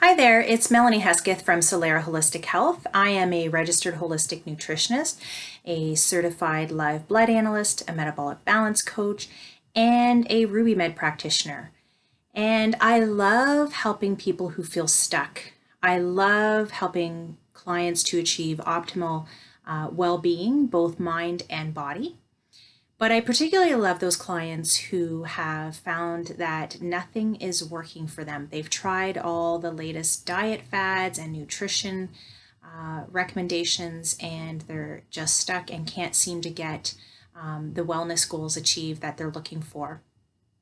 Hi there, it's Melanie Hesketh from Solera Holistic Health. I am a registered holistic nutritionist, a certified live blood analyst, a metabolic balance coach, and a RubyMed practitioner. And I love helping people who feel stuck. I love helping clients to achieve optimal well-being, both mind and body. But I particularly love those clients who have found that nothing is working for them. They've tried all the latest diet fads and nutrition recommendations, and they're just stuck and can't seem to get the wellness goals achieved that they're looking for.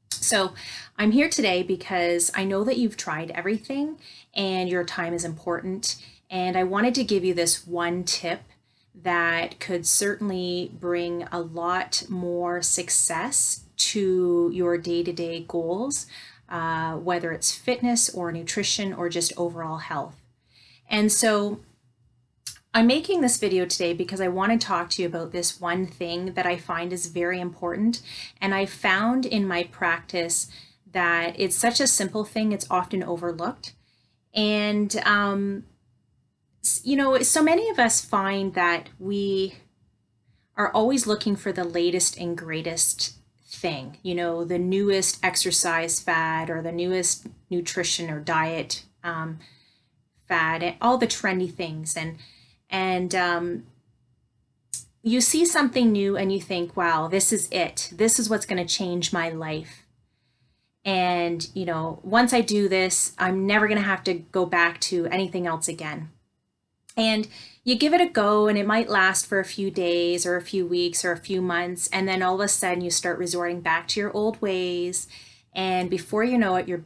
So I'm here today because I know that you've tried everything and your time is important. And I wanted to give you this one tip that could certainly bring a lot more success to your day-to-day goals, whether it's fitness or nutrition or just overall health. And so I'm making this video today because I want to talk to you about this one thing that I find is very important. And I found in my practice that it's such a simple thing, it's often overlooked. And so many of us find that we are always looking for the latest and greatest thing, the newest exercise fad or the newest nutrition or diet fad, and all the trendy things. And you see something new and you think, wow, this is it. This is what's going to change my life. And, once I do this, I'm never going to have to go back to anything else again. And you give it a go and it might last for a few days or a few weeks or a few months. And then all of a sudden you start resorting back to your old ways. And before you know it, you're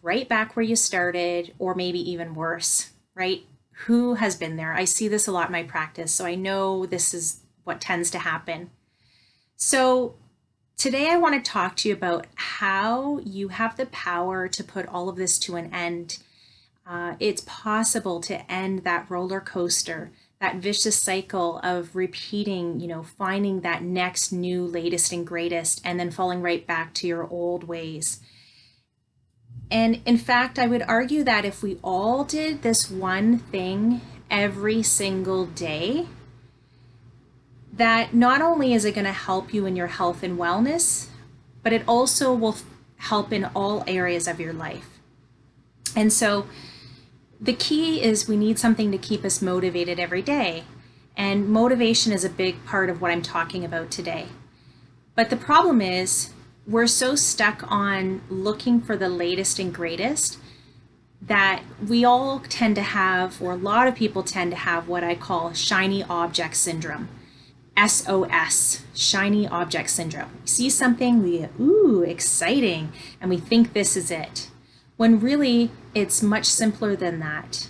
right back where you started, or maybe even worse, right? Who has been there? I see this a lot in my practice, so I know this is what tends to happen. So today I want to talk to you about how you have the power to put all of this to an end. It's possible to end that roller coaster, that vicious cycle of repeating, finding that next new, latest and greatest, and then falling right back to your old ways. And in fact, I would argue that if we all did this one thing every single day, that not only is it going to help you in your health and wellness, but it also will help in all areas of your life. And so the key is we need something to keep us motivated every day. And motivation is a big part of what I'm talking about today. But the problem is we're so stuck on looking for the latest and greatest that we all tend to have, or a lot of people tend to have, what I call shiny object syndrome. SOS, shiny object syndrome. We see something, ooh, exciting, and we think this is it, when really it's much simpler than that.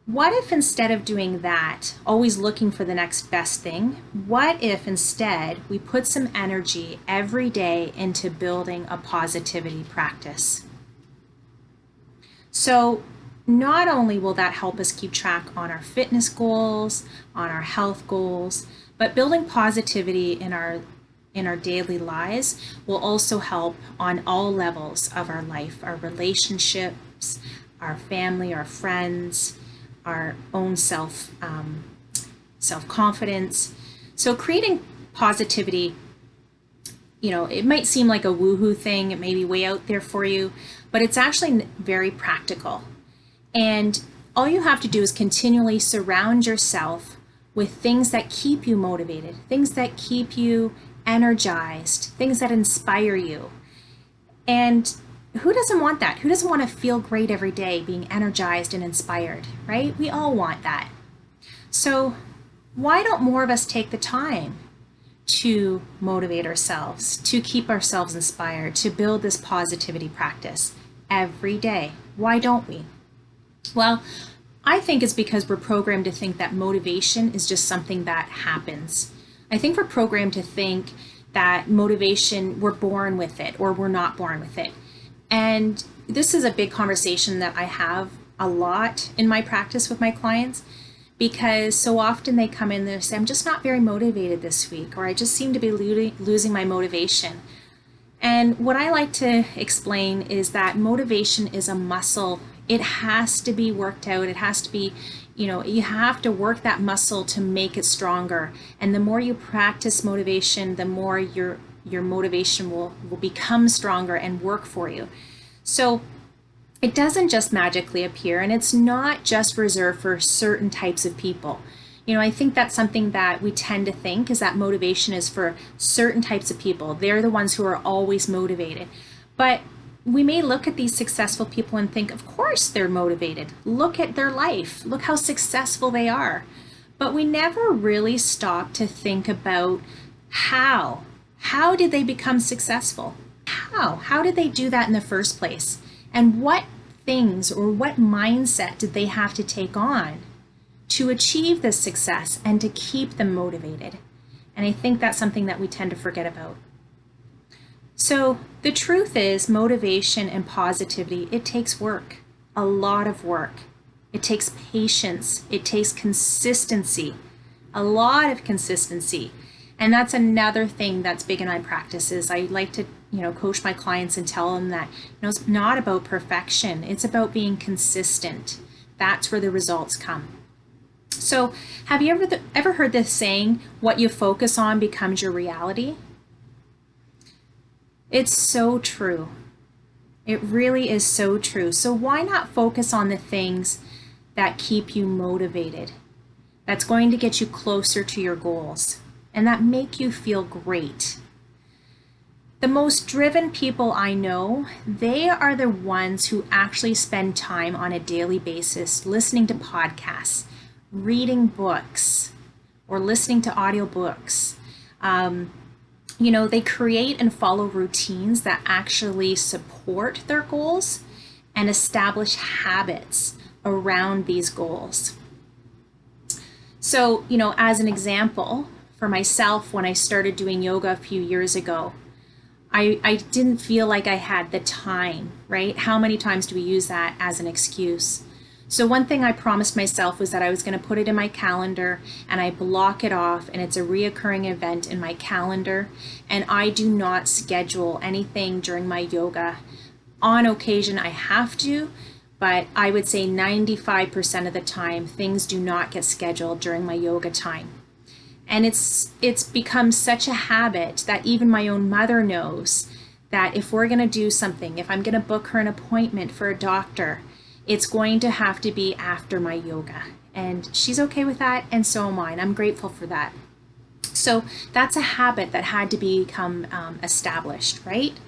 What if instead of doing that, always looking for the next best thing, what if instead we put some energy every day into building a positivity practice? So not only will that help us keep track on our fitness goals, on our health goals, but building positivity in our daily lives will also help on all levels of our life, our relationships, our family, our friends, our own self-confidence. So creating positivity, it might seem like a woohoo thing, it may be way out there for you, but it's actually very practical. And all you have to do is continually surround yourself with things that keep you motivated, things that keep you energized, things that inspire you. And who doesn't want that? Who doesn't want to feel great every day, being energized and inspired, right? We all want that. So why don't more of us take the time to motivate ourselves, to keep ourselves inspired, to build this positivity practice every day? Why don't we? Well, I think it's because we're programmed to think that motivation is just something that happens. I think we're programmed to think that motivation, we're born with it or we're not born with it. And this is a big conversation that I have a lot in my practice with my clients, because so often they come in there and say, I'm just not very motivated this week, or I just seem to be losing my motivation. And what I like to explain is that motivation is a muscle It has to be worked out. It has to be, you have to work that muscle to make it stronger. And the more you practice motivation, the more your motivation will become stronger and work for you. So it doesn't just magically appear, and it's not just reserved for certain types of people. I think that's something that we tend to think, is that motivation is for certain types of people. They're the ones who are always motivated. But we may look at these successful people and think, of course they're motivated. Look at their life. Look how successful they are. But we never really stop to think about how. How did they become successful? How did they do that in the first place? And what things or what mindset did they have to take on to achieve this success and to keep them motivated? And I think that's something that we tend to forget about. So the truth is, motivation and positivity, it takes work, a lot of work. It takes patience. It takes consistency, a lot of consistency. And that's another thing that's big in my practice. Is I like to, coach my clients and tell them that, it's not about perfection. It's about being consistent. That's where the results come. So have you ever heard this saying, what you focus on becomes your reality? It's so true. It really is so true. So why not focus on the things that keep you motivated, that's going to get you closer to your goals, and that make you feel great? The most driven people I know, they are the ones who actually spend time on a daily basis listening to podcasts, reading books, or listening to audiobooks. They create and follow routines that actually support their goals and establish habits around these goals. So, as an example, for myself, when I started doing yoga a few years ago, I didn't feel like I had the time, right? How many times do we use that as an excuse? So one thing I promised myself was that I was going to put it in my calendar, and I block it off, and it's a reoccurring event in my calendar, and I do not schedule anything during my yoga. On occasion I have to, but I would say 95% of the time things do not get scheduled during my yoga time. And it's become such a habit that even my own mother knows that if we're going to do something, if I'm going to book her an appointment for a doctor, it's going to have to be after my yoga. And she's okay with that, and so am I, and I'm grateful for that. So that's a habit that had to become established, right?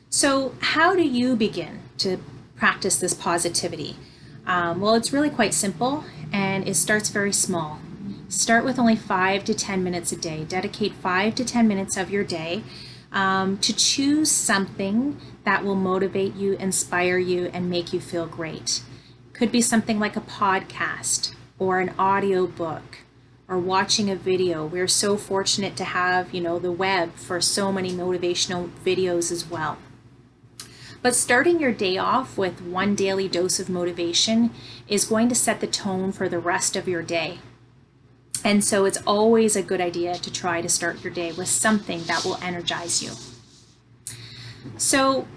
So how do you begin to practice this positivity? Well, it's really quite simple, and it starts very small. Start with only 5 to 10 minutes a day. Dedicate 5 to 10 minutes of your day to choose something that will motivate you, inspire you, and make you feel great. Could be something like a podcast or an audiobook or watching a video. We're so fortunate to have, the web for so many motivational videos as well. But starting your day off with one daily dose of motivation is going to set the tone for the rest of your day. And so it's always a good idea to try to start your day with something that will energize you. So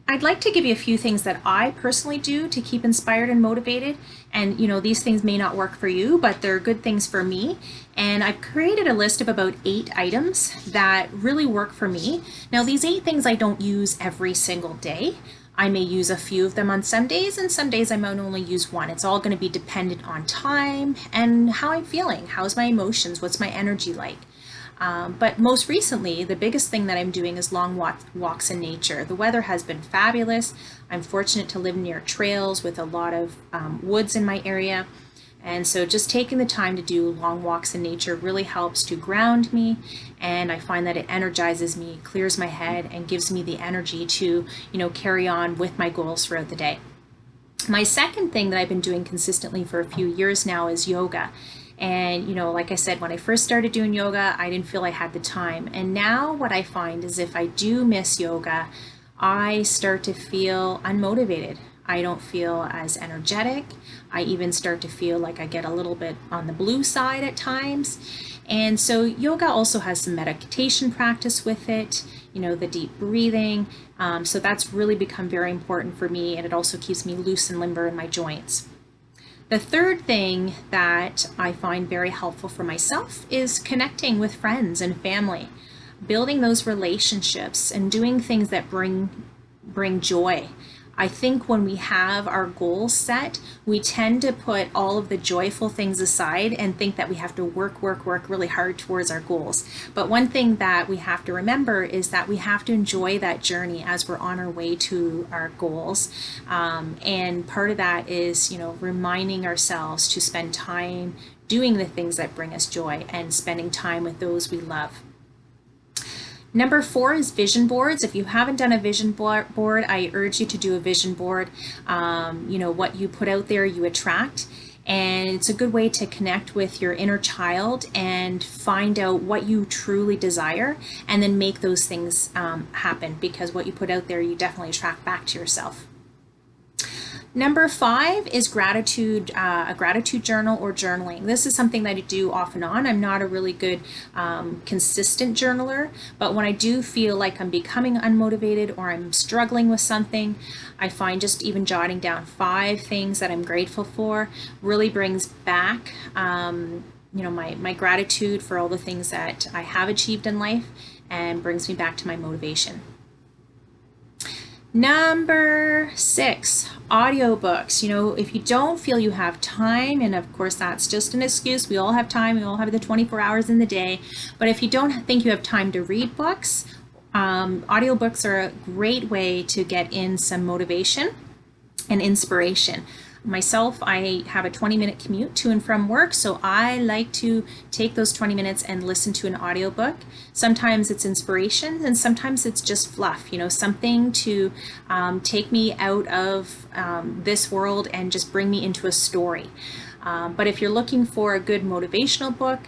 I'd like to give you a few things that I personally do to keep inspired and motivated. And these things may not work for you, but they're good things for me. And I've created a list of about 8 items that really work for me. Now, these 8 things I don't use every single day. I may use a few of them on some days, and some days I might only use one. It's all going to be dependent on time and how I'm feeling. How's my emotions? What's my energy like? But most recently, the biggest thing that I'm doing is long walks in nature. The weather has been fabulous. I'm fortunate to live near trails with a lot of woods in my area. And so just taking the time to do long walks in nature really helps to ground me, and I find that it energizes me, clears my head, and gives me the energy to, carry on with my goals throughout the day. My second thing that I've been doing consistently for a few years now is yoga. And, like I said, when I first started doing yoga, I didn't feel I had the time. And now what I find is if I do miss yoga, I start to feel unmotivated, I don't feel as energetic. I even start to feel like I get a little bit on the blue side at times. And so yoga also has some meditation practice with it, the deep breathing. So that's really become very important for me, and it also keeps me loose and limber in my joints. The third thing that I find very helpful for myself is connecting with friends and family, building those relationships and doing things that bring joy. I think when we have our goals set, we tend to put all of the joyful things aside and think that we have to work really hard towards our goals. But one thing that we have to remember is that we have to enjoy that journey as we're on our way to our goals. And part of that is, reminding ourselves to spend time doing the things that bring us joy and spending time with those we love. Number 4 is vision boards. If you haven't done a vision board, I urge you to do a vision board. What you put out there, you attract. And it's a good way to connect with your inner child and find out what you truly desire, and then make those things happen, because what you put out there, you definitely attract back to yourself. Number 5 is gratitude, a gratitude journal or journaling. This is something that I do off and on. I'm not a really good consistent journaler, but when I do feel like I'm becoming unmotivated or I'm struggling with something, I find just even jotting down 5 things that I'm grateful for really brings back my gratitude for all the things that I have achieved in life, and brings me back to my motivation. Number 6, audiobooks. If you don't feel you have time, and of course that's just an excuse, we all have time, we all have the 24 hours in the day, but if you don't think you have time to read books, audiobooks are a great way to get in some motivation and inspiration. Myself, I have a 20-minute commute to and from work, so I like to take those 20 minutes and listen to an audiobook. Sometimes it's inspiration, and sometimes it's just fluff, something to take me out of this world and just bring me into a story. But if you're looking for a good motivational book,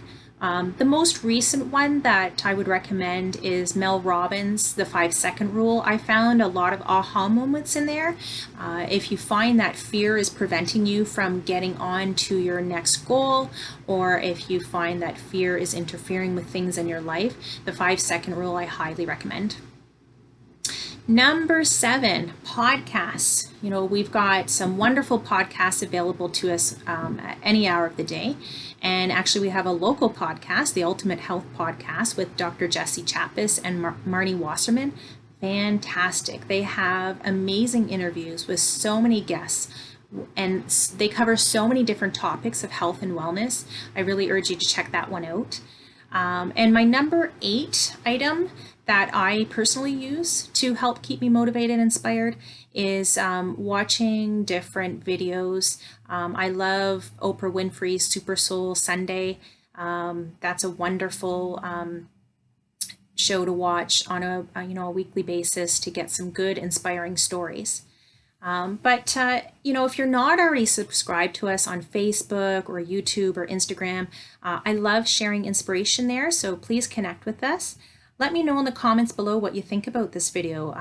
the most recent one that I would recommend is Mel Robbins' The 5-Second Rule. I found a lot of aha moments in there. If you find that fear is preventing you from getting on to your next goal, or if you find that fear is interfering with things in your life, The 5-Second Rule I highly recommend. Number 7, podcasts. We've got some wonderful podcasts available to us at any hour of the day. And actually, we have a local podcast, the Ultimate Health Podcast, with Dr. Jesse Chappis and Marnie Wasserman. Fantastic. They have amazing interviews with so many guests, and they cover so many different topics of health and wellness. I really urge you to check that one out. And my number 8 item that I personally use to help keep me motivated and inspired is watching different videos. I love Oprah Winfrey's Super Soul Sunday. That's a wonderful show to watch on a weekly basis to get some good, inspiring stories. But if you're not already subscribed to us on Facebook or YouTube or Instagram, I love sharing inspiration there, so please connect with us. Let me know in the comments below what you think about this video.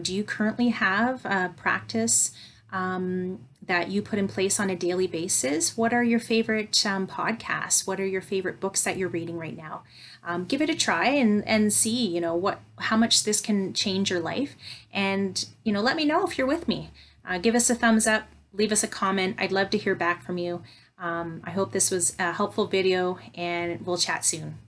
Do you currently have a practice that you put in place on a daily basis? What are your favorite podcasts? What are your favorite books that you're reading right now? Give it a try and see, how much this can change your life. And, let me know if you're with me. Give us a thumbs up, leave us a comment. I'd love to hear back from you. I hope this was a helpful video, and we'll chat soon.